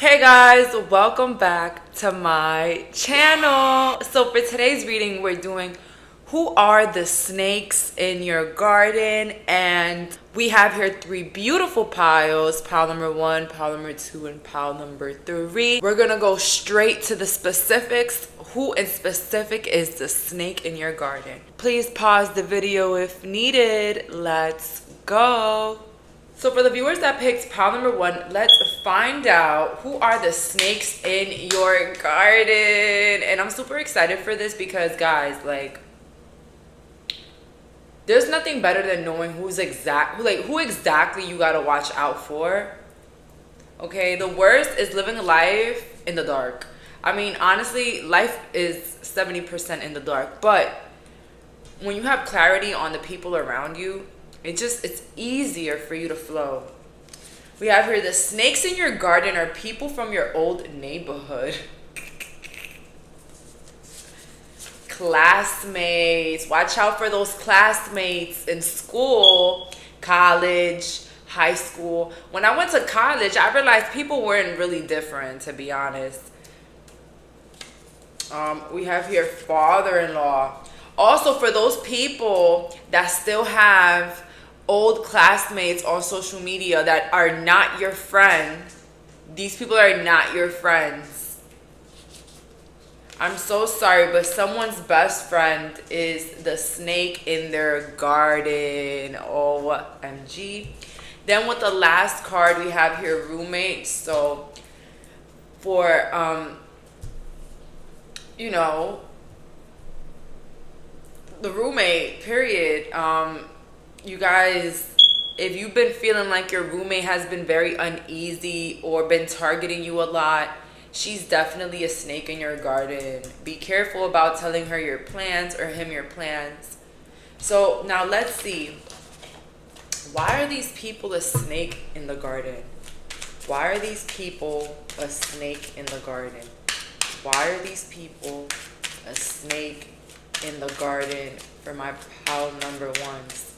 Hey guys, welcome back to my channel. So for today's reading, we're doing who are the snakes in your garden, and we have here three beautiful piles: pile number 1, pile number 2, and pile number 3. We're gonna go straight to the specifics. Who in specific is the snake in your garden? Please pause the video if needed. Let's go. So for the viewers that picked pile number 1, let's find out who are the snakes in your garden. And I'm super excited for this because, guys, like, there's nothing better than knowing who exactly you gotta watch out for. Okay, the worst is living a life in the dark. I mean, honestly, life is 70% in the dark, but when you have clarity on the people around you, it's easier for you to flow. We have here the snakes in your garden are people from your old neighborhood. Classmates. Watch out for those classmates in school, college, high school. When I went to college, I realized people weren't really different, to be honest. We have here father-in-law. Also, for those people that still have old classmates on social media that are not your friend, these people are not your friends. I'm so sorry, but someone's best friend is the snake in their garden. OMG. Then with the last card, we have here roommates. So for the roommate period, you guys, if you've been feeling like your roommate has been very uneasy or been targeting you a lot, she's definitely a snake in your garden. Be careful about telling her your plans or him your plans. So now let's see, why are these people a snake in the garden? Why are these people a snake in the garden? Why are these people a snake in the garden for my pile number 1s?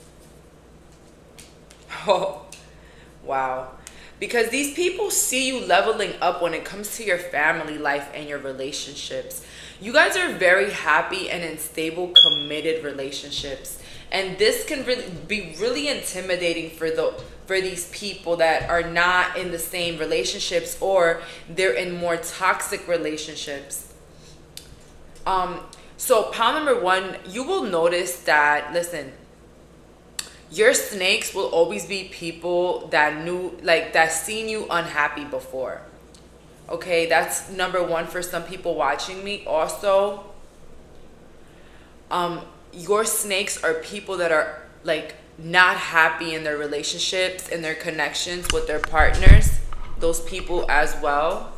Oh, wow. Because these people see you leveling up when it comes to your family life and your relationships. You guys are very happy and in stable, committed relationships. And this can really be really intimidating for these people that are not in the same relationships, or they're in more toxic relationships. So pile number 1, you will notice that, listen, your snakes will always be people that seen you unhappy before. Okay, that's number 1 for some people watching me. Also, your snakes are people that are like not happy in their relationships, in their connections with their partners. Those people as well.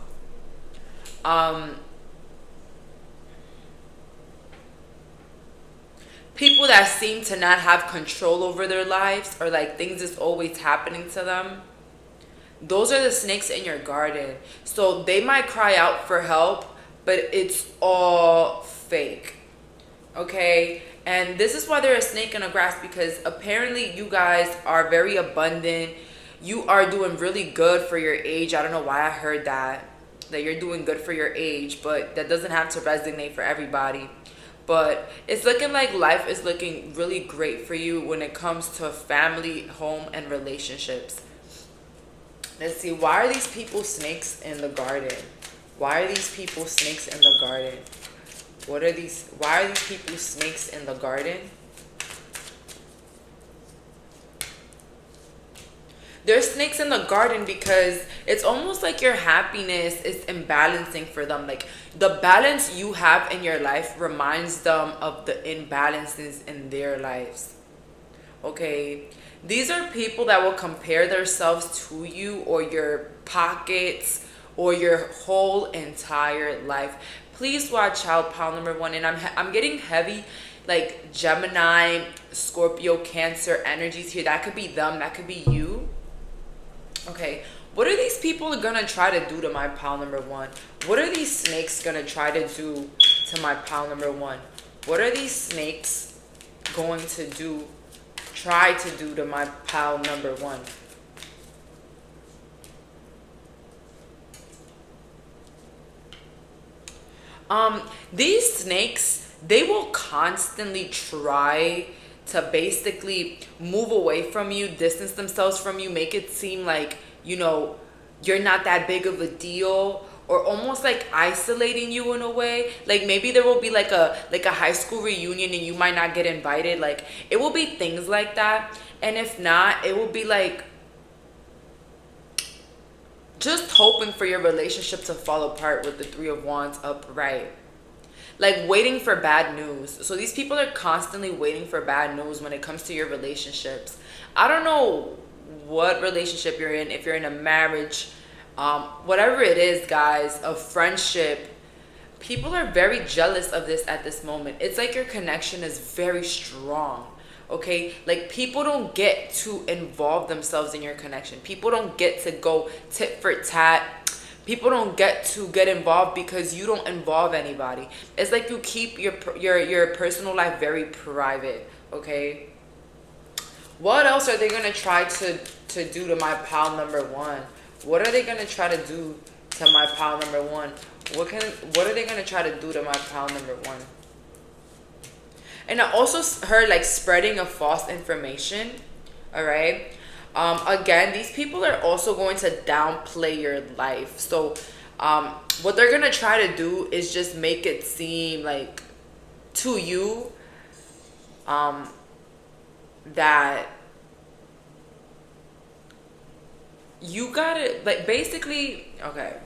People that seem to not have control over their lives, or like things is always happening to them. Those are the snakes in your garden. So they might cry out for help, but it's all fake. Okay? And this is why they're a snake in the grass, because apparently you guys are very abundant. You are doing really good for your age. I don't know why I heard that you're doing good for your age, but that doesn't have to resonate for everybody. But it's looking like life is looking really great for you when it comes to family, home, and relationships. Let's see, why are these people snakes in the garden? Why are these people snakes in the garden? Why are these people snakes in the garden? They're snakes in the garden because it's almost like your happiness is imbalancing for them. Like, the balance you have in your life reminds them of the imbalances in their lives. Okay? These are people that will compare themselves to you or your pockets or your whole entire life. Please watch out, pile number 1. And I'm getting heavy, like Gemini, Scorpio, Cancer energies here. That could be them. That could be you. Okay, what are these people gonna try to do to my pile number 1? What are these snakes gonna try to do to my pile number 1? What are these snakes going to try to do to my pile number 1? These snakes, they will constantly try to basically move away from you, distance themselves from you, make it seem like, you're not that big of a deal, or almost like isolating you in a way. Like maybe there will be like a high school reunion and you might not get invited. Like it will be things like that. And if not, it will be like just hoping for your relationship to fall apart with the Three of Wands upright. Like waiting for bad news. So these people are constantly waiting for bad news when it comes to your relationships. I don't know what relationship you're in, if you're in a marriage, whatever it is, guys, a friendship. People are very jealous of this at this moment. It's like your connection is very strong. Okay, like people don't get to involve themselves in your connection. People don't get to go tit for tat. People don't get to get involved because you don't involve anybody. It's like you keep your personal life very private. Okay, what else are they gonna try to do to my pal number one? What are they gonna try to do to my pal number one? What are they gonna try to do to my pal number one? And I also heard like spreading of false information. All right. Again, these people are also going to downplay your life. So what they're gonna try to do is just make it seem like to you that you gotta, like, basically, okay,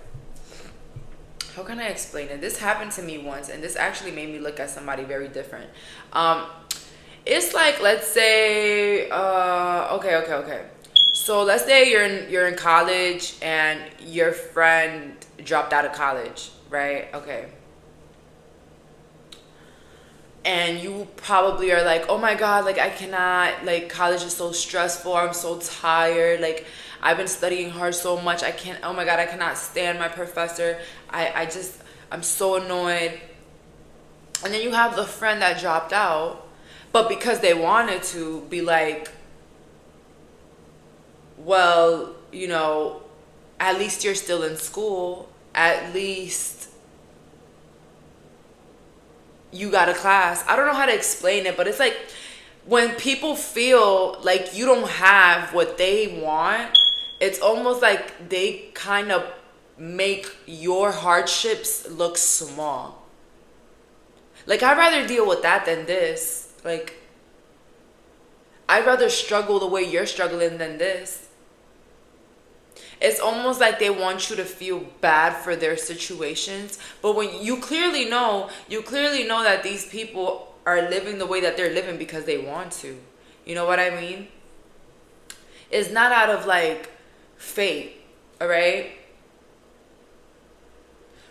how can I explain it? This happened to me once, and this actually made me look at somebody very different. It's like, let's say, okay. So let's say you're in college and your friend dropped out of college, right? Okay. And you probably are like, oh my God, like I cannot, like college is so stressful. I'm so tired. Like I've been studying hard so much. I can't, oh my God, I cannot stand my professor. I'm so annoyed. And then you have the friend that dropped out, but because they wanted to be like, well, at least you're still in school. At least you got a class. I don't know how to explain it, but it's like when people feel like you don't have what they want, it's almost like they kind of make your hardships look small. Like, I'd rather deal with that than this. Like, I'd rather struggle the way you're struggling than this. It's almost like they want you to feel bad for their situations. But when you clearly know that these people are living the way that they're living because they want to. You know what I mean? It's not out of like fate, all right?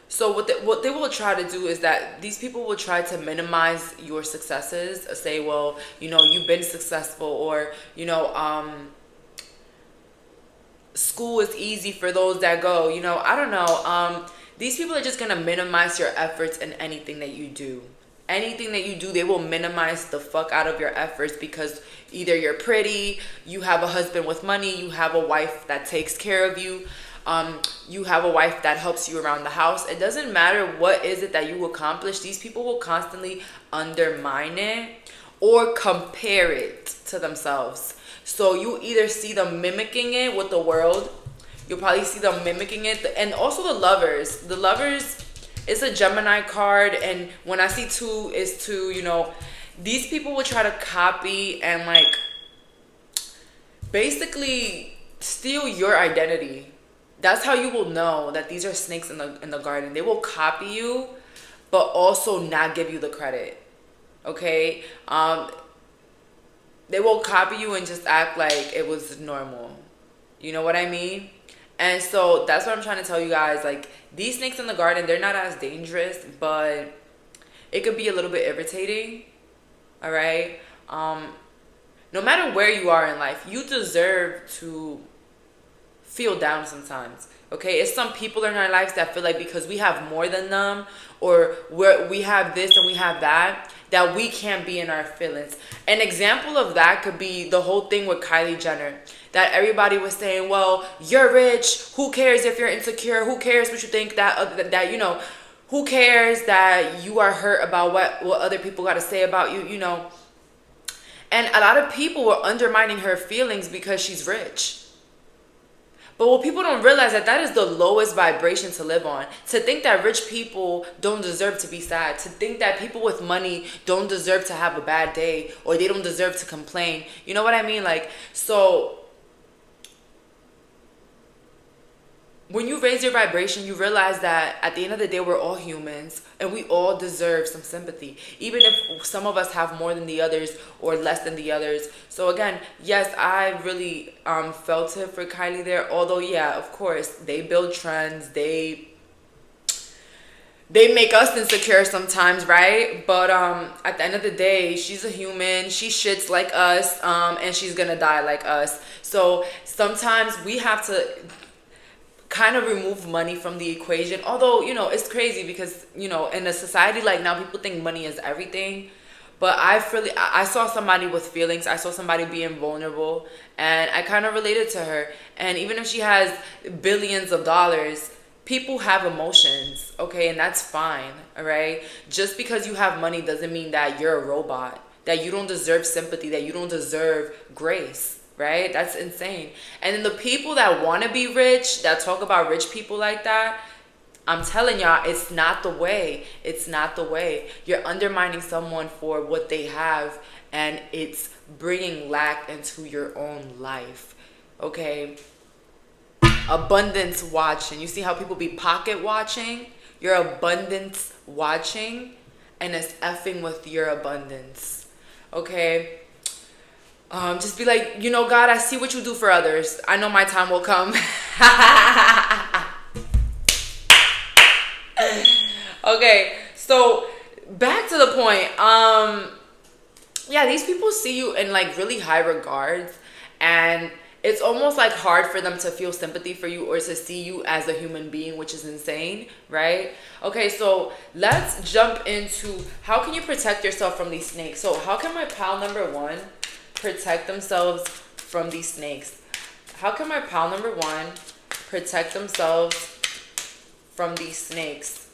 So what they will try to do is that these people will try to minimize your successes. Say, well, you've been successful, or school is easy for those that go. I don't know. These people are just gonna minimize your efforts in anything that you do. Anything that you do, they will minimize the fuck out of your efforts because either you're pretty, you have a husband with money, you have a wife that takes care of you. You have a wife that helps you around the house. It doesn't matter what is it that you accomplish. These people will constantly undermine it or compare it to themselves. So you either see them mimicking it with the world. You'll probably see them mimicking it. And also the lovers. The lovers is a Gemini card. And when I see two is two, these people will try to copy and like basically steal your identity. That's how you will know that these are snakes in the garden. They will copy you, but also not give you the credit. Okay? They will copy you and just act like it was normal. You know what I mean? And so that's what I'm trying to tell you guys. Like, these snakes in the garden, they're not as dangerous, but it could be a little bit irritating. All right? No matter where you are in life, you deserve to feel down sometimes. Okay, it's some people in our lives that feel like because we have more than them, or we have this and we have that we can't be in our feelings. An example of that could be the whole thing with Kylie Jenner, that everybody was saying, well, you're rich, who cares if you're insecure, who cares what you think, that Who cares that you are hurt about what other people got to say about you, you know? And a lot of people were undermining her feelings because she's rich. But what people don't realize that is the lowest vibration to live on. To think that rich people don't deserve to be sad. To think that people with money don't deserve to have a bad day, or they don't deserve to complain. You know what I mean? Like, so when you raise your vibration, you realize that at the end of the day, we're all humans and we all deserve some sympathy, even if some of us have more than the others or less than the others. So again, yes, I really felt it for Kylie there. Although, yeah, of course, they build trends. They make us insecure sometimes, right? But at the end of the day, she's a human. She shits like us, and she's gonna die like us. So sometimes we have to kind of remove money from the equation. Although, you know, it's crazy because, you know, in a society like now, people think money is everything. But I saw somebody with feelings. I saw somebody being vulnerable, and I kind of related to her. And even if she has billions of dollars, people have emotions, okay? And that's fine, all right? Just because you have money doesn't mean that you're a robot, that you don't deserve sympathy, that you don't deserve grace. Right? That's insane. And then the people that want to be rich, that talk about rich people like that, I'm telling y'all, it's not the way. It's not the way. You're undermining someone for what they have, and it's bringing lack into your own life. Okay? Abundance watching. You see how people be pocket watching? You're abundance watching, and it's effing with your abundance. Okay? Just be like, you know, God, I see what you do for others. I know my time will come. Okay, so back to the point. Yeah, these people see you in like really high regards, and it's almost like hard for them to feel sympathy for you or to see you as a human being, which is insane, right? Okay, so let's jump into how can you protect yourself from these snakes. So how can my pal number one protect themselves from these snakes? How can my pal number one protect themselves from these snakes?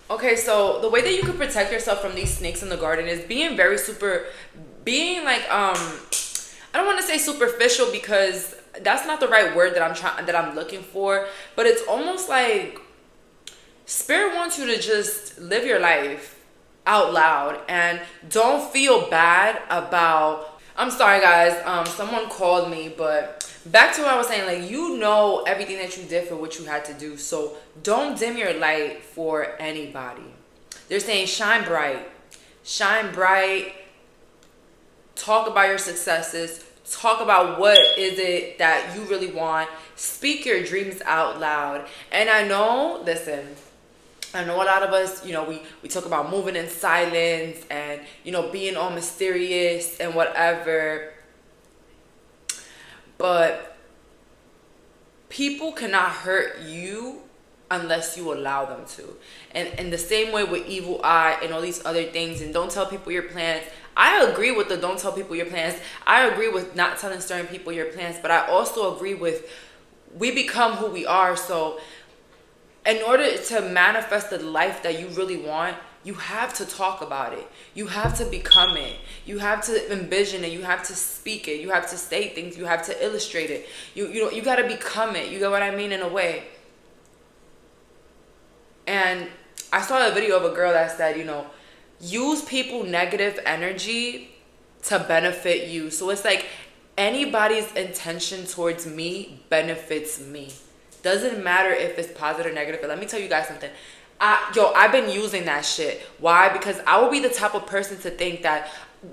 Okay, so the way that you can protect yourself from these snakes in the garden is being being like I don't want to say superficial because that's not the right word that I'm looking for, but it's almost like Spirit wants you to just live your life out loud and don't feel bad about. I'm sorry guys, someone called me, but back to what I was saying, like, you know everything that you did for what you had to do, so don't dim your light for anybody. They're saying shine bright, talk about your successes, talk about what is it that you really want, speak your dreams out loud. And I know a lot of us, you know, we talk about moving in silence and, you know, being all mysterious and whatever, but people cannot hurt you unless you allow them to. And in the same way with evil eye and all these other things, and don't tell people your plans. I agree with the don't tell people your plans. I agree with not telling certain people your plans, but I also agree with we become who we are. So in order to manifest the life that you really want, you have to talk about it. You have to become it. You have to envision it. You have to speak it. You have to say things. You have to illustrate it. You got to become it. You get what I mean, in a way. And I saw a video of a girl that said, you know, use people negative energy to benefit you. So it's like anybody's intention towards me benefits me. Doesn't matter if it's positive or negative. But let me tell you guys something. I've been using that shit. Why? Because I will be the type of person to think that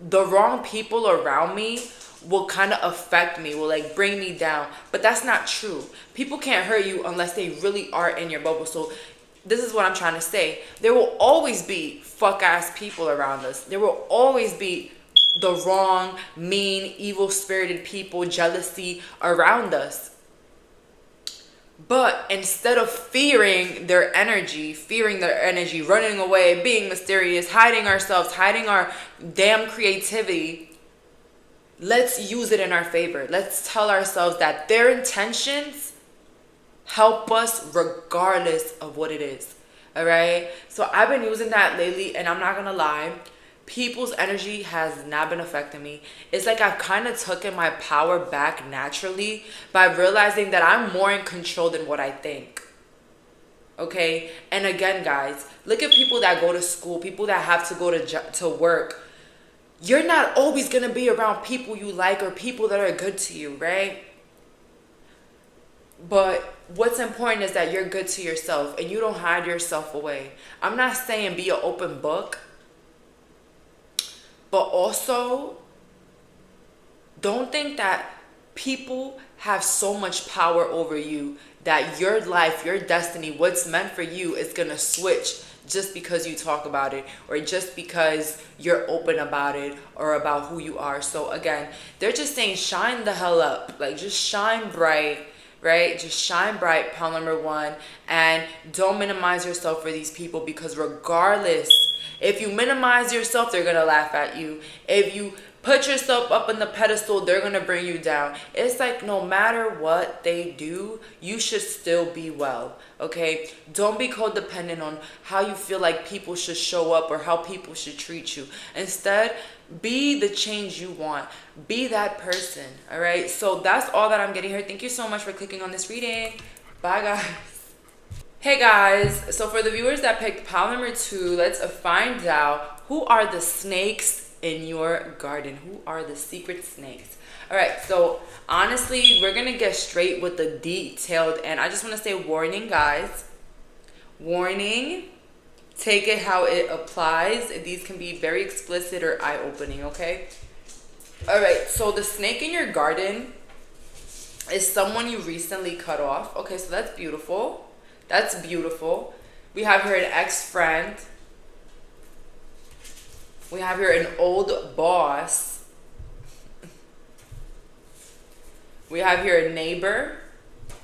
the wrong people around me will kind of affect me, will like bring me down. But that's not true. People can't hurt you unless they really are in your bubble. So this is what I'm trying to say. There will always be fuck ass people around us. There will always be the wrong, mean, evil spirited people, jealousy around us. But instead of fearing their energy, running away, being mysterious, hiding ourselves, hiding our damn creativity, let's use it in our favor. Let's tell ourselves that their intentions help us regardless of what it is. All right? So I've been using that lately, and I'm not going to lie. People's energy has not been affecting me. It's like I've kind of taken my power back naturally by realizing that I'm more in control than what I think. Okay? And again, guys, look at people that go to school, people that have to go to work. You're not always going to be around people you like or people that are good to you, right? But what's important is that you're good to yourself and you don't hide yourself away. I'm not saying be an open book, but also don't think that people have so much power over you that your life, your destiny, what's meant for you is going to switch just because you talk about it or just because you're open about it or about who you are. So again, they're just saying shine the hell up. Like just shine bright, right? Just shine bright, pile number one. And don't minimize yourself for these people, because regardless, if you minimize yourself, they're going to laugh at you. If you put yourself up on the pedestal, they're going to bring you down. It's like no matter what they do, you should still be well, okay? Don't be codependent on how you feel like people should show up or how people should treat you. Instead, be the change you want. Be that person, all right? So that's all that I'm getting here. Thank you so much for clicking on this reading. Bye, guys. Hey guys, so for the viewers that picked pile number 2, let's find out who are the snakes in your garden. Who are the secret snakes? All right, so honestly, we're gonna get straight with the detailed, and I just want to say warning, guys. Warning, take it how it applies. These can be very explicit or eye-opening, okay? All right, so the snake in your garden is someone you recently cut off. Okay, so that's beautiful. That's beautiful. We have here an ex-friend. We have here an old boss. We have here a neighbor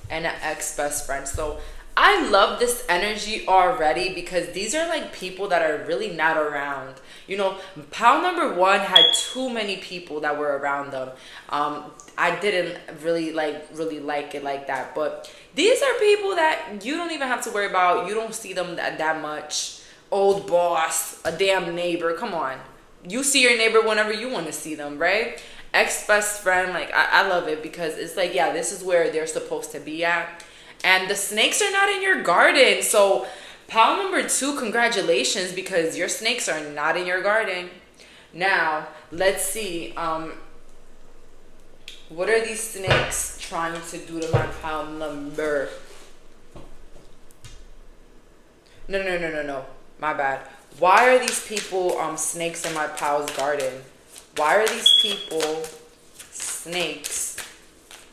and an ex-best friend. So I love this energy already because these are like people that are really not around. You know, pile number 1 had too many people that were around them. I didn't really like it like that. But these are people that you don't even have to worry about. You don't see them that much. Old boss, a damn neighbor. Come on. You see your neighbor whenever you want to see them, right? Ex-best friend, like I love it because it's like, yeah, this is where they're supposed to be at. And the snakes are not in your garden. So pile number 2, congratulations, because your snakes are not in your garden. Now, let's see. What are these snakes trying to do to my pile number? No. My bad. Why are these people snakes in my pile's garden? Why are these people snakes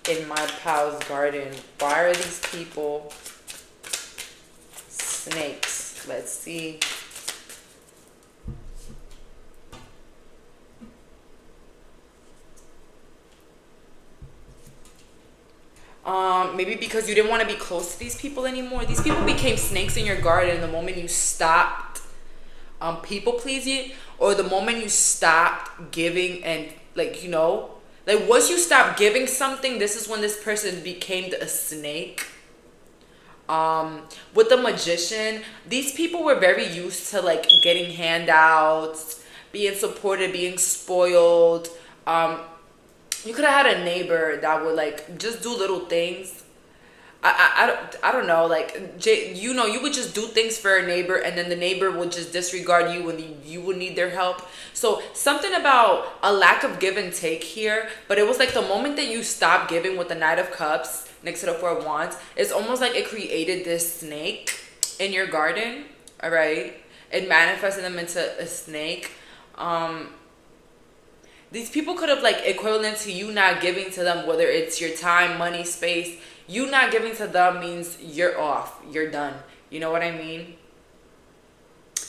in my pal's garden? Why are these people snakes? Let's see. Maybe because you didn't want to be close to these people anymore. These people became snakes in your garden the moment you stopped people pleasing, or the moment you stopped giving, and like, you know, like once you stop giving something, this is when this person became a snake. With the magician, these people were very used to like getting handouts, being supported, being spoiled. You could have had a neighbor that would like just do little things. I don't know, like, you know, you would just do things for a neighbor and then the neighbor would just disregard you when you would need their help. So something about a lack of give and take here, but it was like the moment that you stop giving with the Knight of Cups next to the Four of Wands, it's almost like it created this snake in your garden, all right? It manifested them into a snake. These people could have like equivalent to you not giving to them, whether it's your time, money, space. You not giving to them means you're off. You're done. You know what I mean?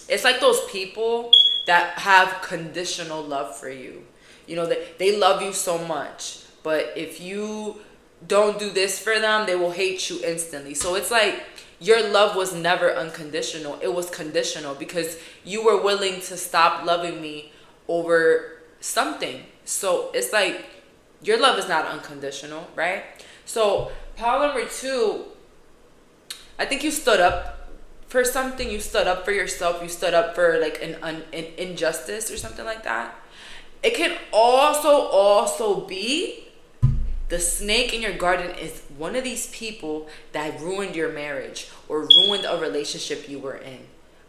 It's like those people that have conditional love for you. You know, they love you so much. But if you don't do this for them, they will hate you instantly. So it's like your love was never unconditional. It was conditional because you were willing to stop loving me over something. So it's like your love is not unconditional, right? So pile number 2, I think you stood up for something. You stood up for yourself. You stood up for like an injustice or something like that. It can also be the snake in your garden is one of these people that ruined your marriage or ruined a relationship you were in.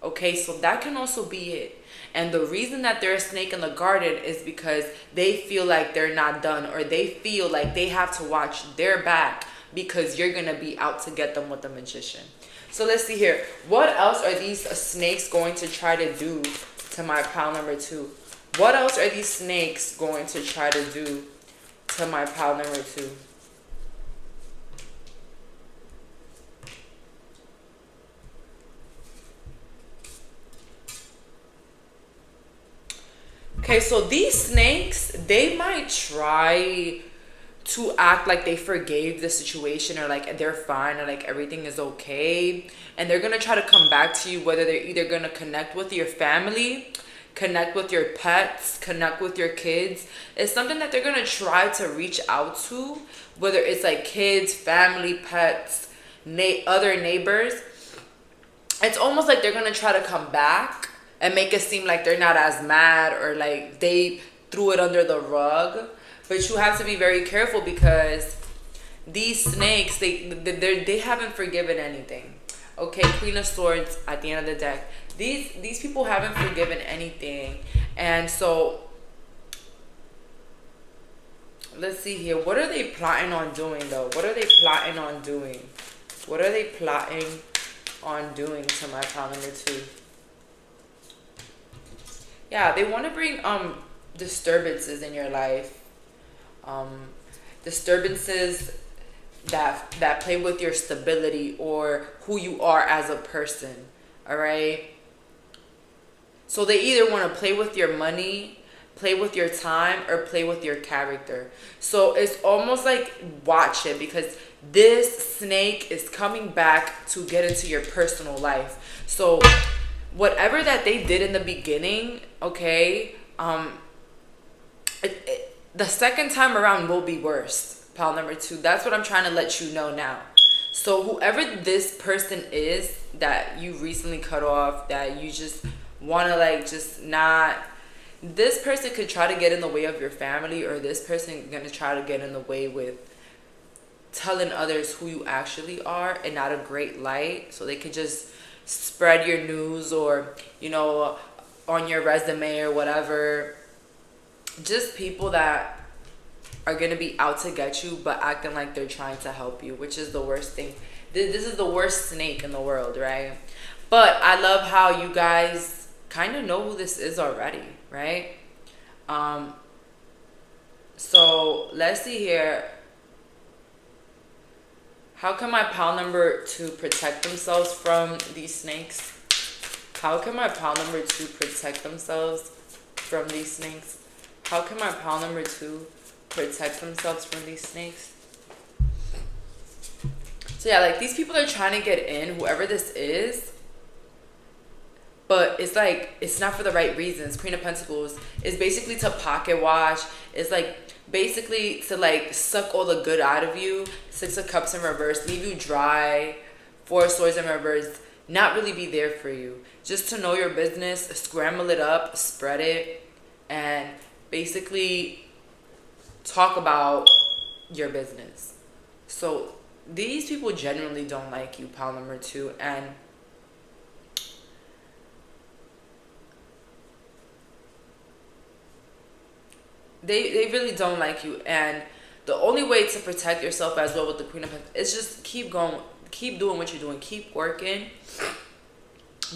Okay, so that can also be it. And the reason that they're a snake in the garden is because they feel like they're not done, or they feel like they have to watch their back because you're going to be out to get them with the magician. So let's see here. What else are these snakes going to try to do to my pile number 2? What else are these snakes going to try to do to my pile number 2? Okay, so these snakes, they might try to act like they forgave the situation, or like they're fine, or like everything is okay. And they're going to try to come back to you, whether they're either going to connect with your family, connect with your pets, connect with your kids. It's something that they're going to try to reach out to, whether it's like kids, family, pets, other neighbors. It's almost like they're going to try to come back and make it seem like they're not as mad, or like they threw it under the rug. But you have to be very careful because these snakes, they haven't forgiven anything. Okay, Queen of Swords at the end of the deck. These people haven't forgiven anything. And so let's see here. What are they plotting on doing though? What are they plotting on doing? What are they plotting on doing to my pile number 2? Yeah, they want to bring disturbances in your life. Disturbances that play with your stability or who you are as a person. All right. So they either want to play with your money, play with your time, or play with your character. So it's almost like, watch it, because this snake is coming back to get into your personal life. So whatever that they did in the beginning, okay, the second time around will be worse. Pile number 2. That's what I'm trying to let you know now. So whoever this person is that you recently cut off, that you just want to like just not, this person could try to get in the way of your family, or this person gonna try to get in the way with telling others who you actually are and not a great light, so they could just spread your news, or on your resume or whatever. Just people that are going to be out to get you but acting like they're trying to help you, which is the worst thing. This is the worst snake in the world, right? But I love how you guys kind of know who this is already, right? So let's see here. How can my pile number 2 protect themselves from these snakes? How can my pile number 2 protect themselves from these snakes? How can my pile number 2 protect themselves from these snakes? So yeah, like these people are trying to get in, whoever this is, but it's like, it's not for the right reasons. Queen of Pentacles is basically to pocket watch. It's like basically to like suck all the good out of you. 6 of Cups in reverse, leave you dry. 4 of Swords in reverse, not really be there for you. Just to know your business, scramble it up, spread it, and basically talk about your business. So these people genuinely don't like you, pile number 2, and they really don't like you. And the only way to protect yourself as well with the Queen of Pentacles is just keep going, keep doing what you're doing, keep working.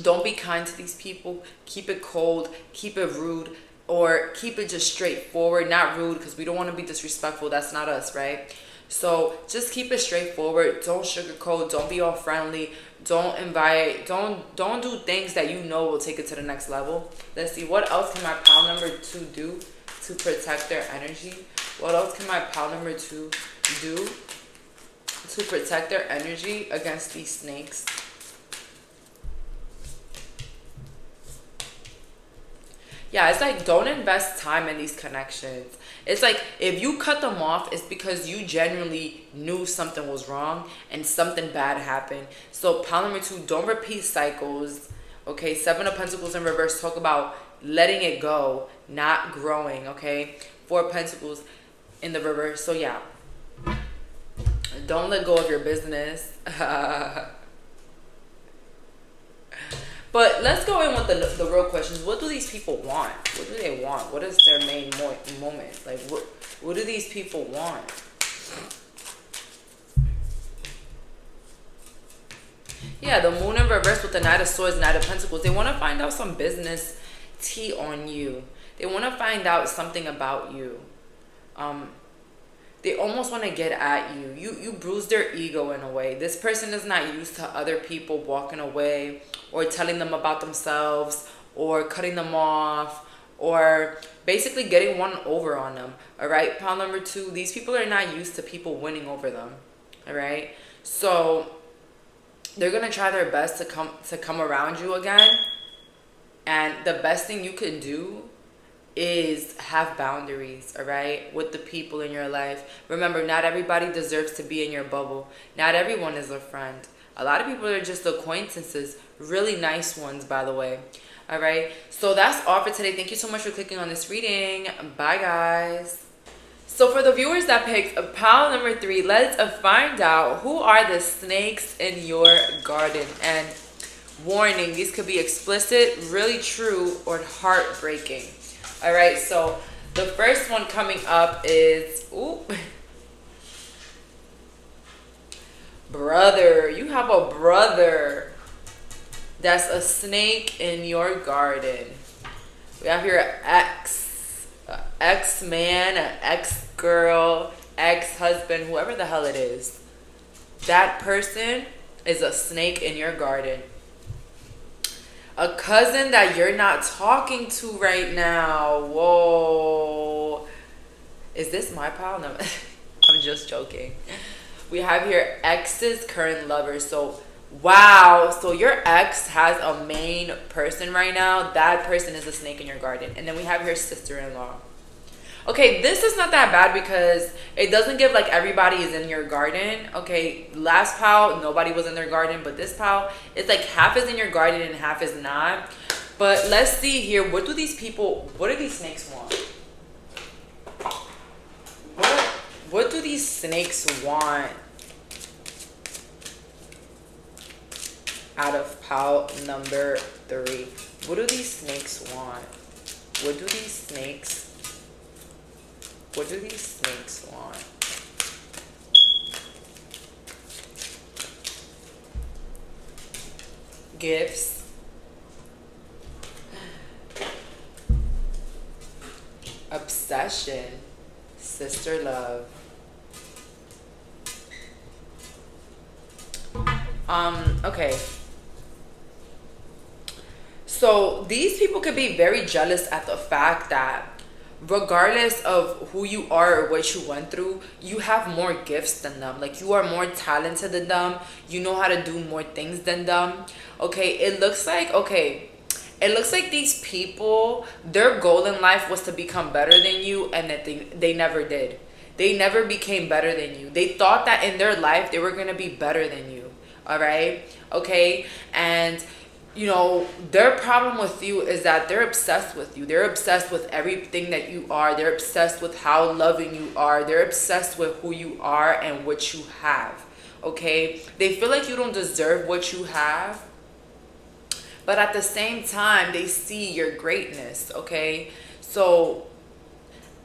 Don't be kind to these people. Keep it cold, keep it rude, or keep it just straightforward. Not rude, because we don't want to be disrespectful. That's not us, right? So just keep it straightforward. Don't sugarcoat. Don't be all friendly. Don't invite. Don't do things that you know will take it to the next level. Let's see, what else can my pile number 2 do to protect their energy? What else can my pile number 2 do to protect their energy against these snakes. Yeah, it's like don't invest time in these connections. It's like if you cut them off, it's because you genuinely knew something was wrong and something bad happened. So pile number 2, don't repeat cycles. Okay, 7 of Pentacles in reverse talk about letting it go, not growing. Okay, 4 of Pentacles in the reverse. So yeah, don't let go of your business. But let's go in with the real questions. What do these people want? What do they want? What is their main moment? Like, what do these people want? Yeah, the Moon in reverse with the Knight of Swords, Knight of Pentacles. They want to find out some business tea on you. They want to find out something about you. They almost want to get at you. You bruise their ego in a way. This person is not used to other people walking away or telling them about themselves or cutting them off or basically getting one over on them. All right, pile number 2, these people are not used to people winning over them. All right, so they're going to try their best to come around you again. And the best thing you can do is have boundaries, all right, with the people in your life. Remember, not everybody deserves to be in your bubble. Not everyone is a friend. A lot of people are just acquaintances, really nice ones, by the way. All right, so that's all for today. Thank you so much for clicking on this reading. Bye, guys. So for the viewers that picked pile number 3, let's find out who are the snakes in your garden. And warning, these could be explicit, really true, or heartbreaking. All right, so the first one coming up is, brother. You have a brother that's a snake in your garden. We have here ex-man, an ex-girl, ex-husband, whoever the hell it is. That person is a snake in your garden. A cousin that you're not talking to right now. Whoa. Is this my pile? No, I'm just joking. We have here ex's current lover. So, wow. So your ex has a main person right now. That person is a snake in your garden. And then we have your sister-in-law. Okay, this is not that bad because it doesn't give like everybody is in your garden. Okay, last pile, nobody was in their garden, but this pile, it's like half is in your garden and half is not. But let's see here, what do these snakes want? What do these snakes want out of pile number 3? What do these snakes want? What do these snakes want? Gifts. Obsession. Sister love. Okay. So these people could be very jealous at the fact that regardless of who you are or what you went through, you have more gifts than them. Like, you are more talented than them. You know how to do more things than them. Okay, it looks like these people, their goal in life was to become better than you, and that they never did. They never became better than you. They thought that in their life they were going to be better than you. All right? Okay? And you know, their problem with you is that they're obsessed with you. They're obsessed with everything that you are. They're obsessed with how loving you are. They're obsessed with who you are and what you have. Okay? They feel like you don't deserve what you have. But at the same time, they see your greatness. Okay? So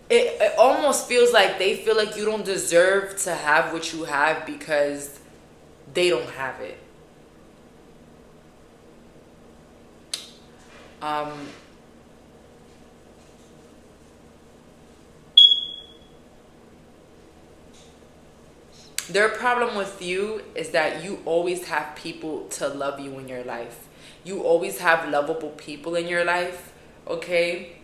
it almost feels like they feel like you don't deserve to have what you have because they don't have it. Their problem with you is that you always have people to love you in your life. You always have lovable people in your life, okay?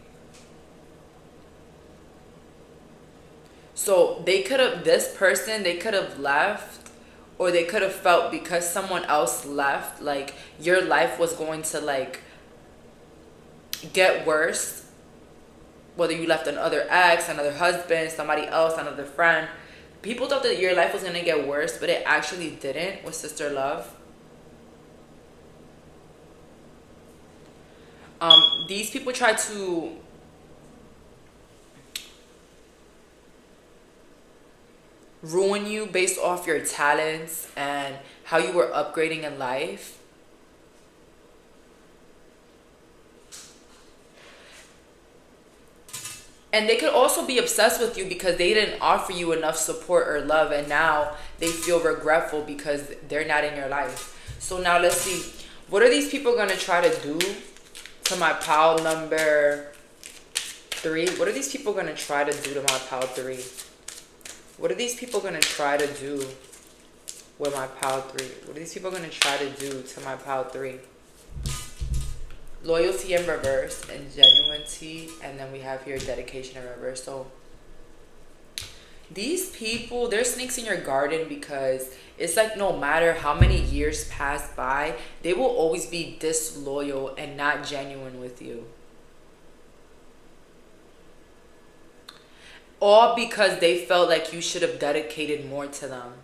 So they could have left or they could have felt because someone else left, like your life was going to like get worse. Whether you left another ex, another husband, somebody else, another friend, people thought that your life was going to get worse, but it actually didn't with Sister Love. These people try to ruin you based off your talents and how you were upgrading in life. And they could also be obsessed with you because they didn't offer you enough support or love, and now they feel regretful because they're not in your life. So now let's see. What are these people going to try to do to my pile number 3? What are these people going to try to do to my pile 3? What are these people going to try to do with my pile 3? What are these people going to try to do to my pile 3? Loyalty in reverse and genuinity, and then we have here dedication in reverse. So these people, they're snakes in your garden because it's like no matter how many years pass by, they will always be disloyal and not genuine with you. All because they felt like you should have dedicated more to them.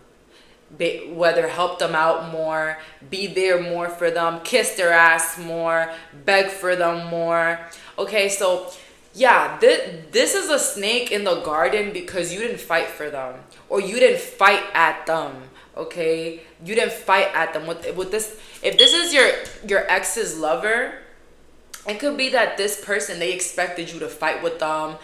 Whether help them out more, be there more for them, kiss their ass more, beg for them more. Okay, so yeah, this is a snake in the garden because you didn't fight for them, or you didn't fight at them. Okay, you didn't fight at them with this. If this is your ex's lover, it could be that this person, they expected you to fight with them,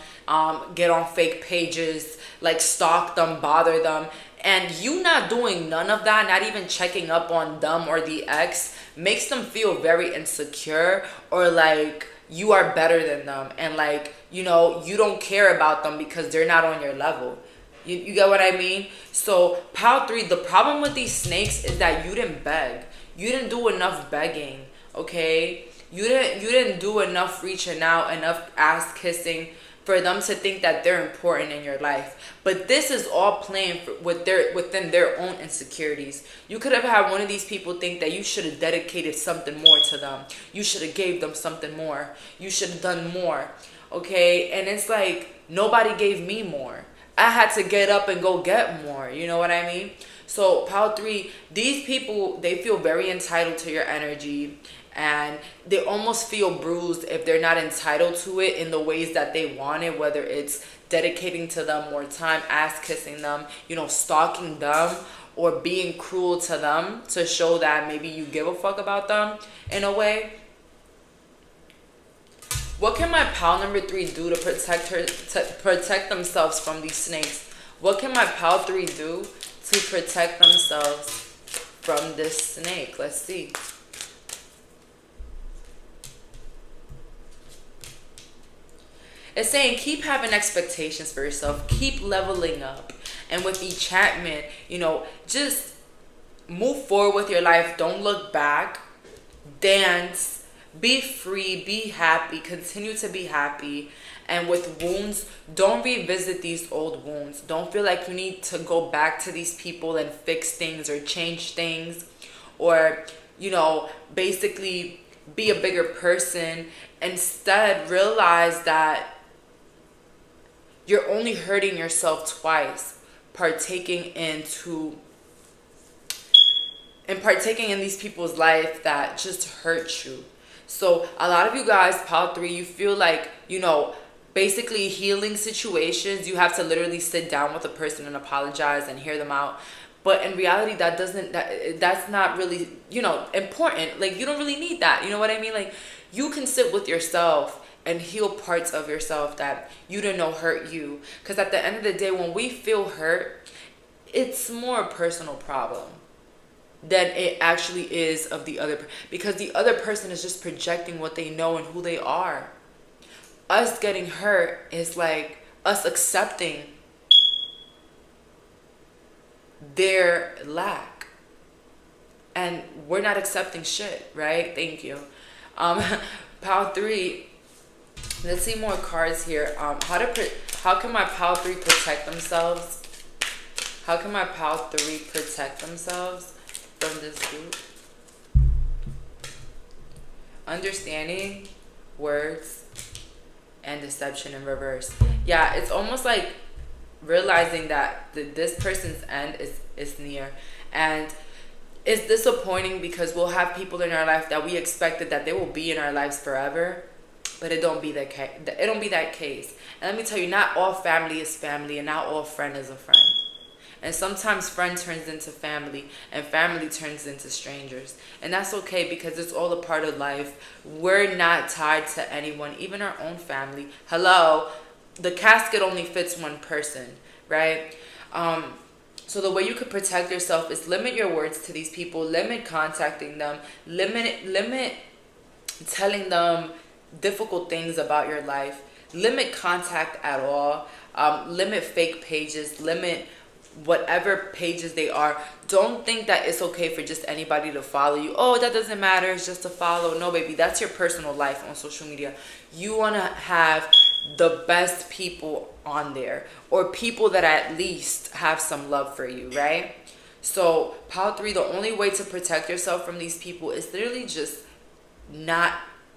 get on fake pages, like stalk them, bother them. And you not doing none of that, not even checking up on them or the ex, makes them feel very insecure, or like you are better than them. And like, you know, you don't care about them because they're not on your level. You get what I mean? So pile 3, the problem with these snakes is that you didn't beg. You didn't do enough begging, okay? You didn't do enough reaching out, enough ass kissing for them to think that they're important in your life. But this is all playing within their own insecurities. You could have had one of these people think that you should have dedicated something more to them. You should have gave them something more. You should have done more, okay? And it's like, nobody gave me more. I had to get up and go get more. You know what I mean? So pile 3, these people, they feel very entitled to your energy. And they almost feel bruised if they're not entitled to it in the ways that they want it, whether it's dedicating to them more time, ass kissing them, you know, stalking them, or being cruel to them to show that maybe you give a fuck about them in a way. What can my pal number 3 do to protect themselves from these snakes? What can my pal 3 do to protect themselves from this snake? Let's see. It's saying keep having expectations for yourself. Keep leveling up. And with enchantment, you know, just move forward with your life. Don't look back. Dance. Be free. Be happy. Continue to be happy. And with wounds, don't revisit these old wounds. Don't feel like you need to go back to these people and fix things or change things. Or, you know, basically be a bigger person. Instead, realize that you're only hurting yourself twice, partaking in these people's life that just hurt you. So a lot of you guys, pile 3, you feel like, you know, basically healing situations, you have to literally sit down with a person and apologize and hear them out. But in reality, that's not really, you know, important. Like, you don't really need that. You know what I mean? Like, you can sit with yourself and heal parts of yourself that you didn't know hurt you. Because at the end of the day, when we feel hurt, it's more a personal problem than it actually is of the other. Because the other person is just projecting what they know and who they are. Us getting hurt is like us accepting their lack. And we're not accepting shit, right? Thank you. Pile 3. Let's see more cards here. How can my pile 3 protect themselves? How can my pile 3 protect themselves from this group? Understanding words and deception in reverse. Yeah, it's almost like realizing that this person's end is near. And it's disappointing because we'll have people in our life that we expected that they will be in our lives forever, but it don't be that case. It don't be that case. And let me tell you, not all family is family, and not all friend is a friend. And sometimes friend turns into family, and family turns into strangers. And that's okay, because it's all a part of life. We're not tied to anyone, even our own family. Hello, the casket only fits one person, right? So the way you could protect yourself is limit your words to these people, limit contacting them, limit telling them difficult things about your life, limit contact at all, limit fake pages, limit whatever pages they are. Don't think that it's okay for just anybody to follow you. Oh, that doesn't matter, it's just a follow. No, baby, that's your personal life on social media. You want to have the best people on there, or people that at least have some love for you, right? So pile 3, the only way to protect yourself from these people is literally just not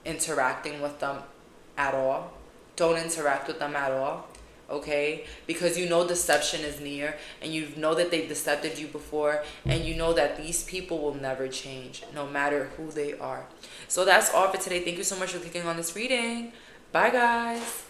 interacting with them at all. Don't interact with them at all. Okay, because you know deception is near, and you know that they've decepted you before, and you know that these people will never change no matter who they are. So that's all for today. Thank you so much for clicking on this reading. Bye, guys.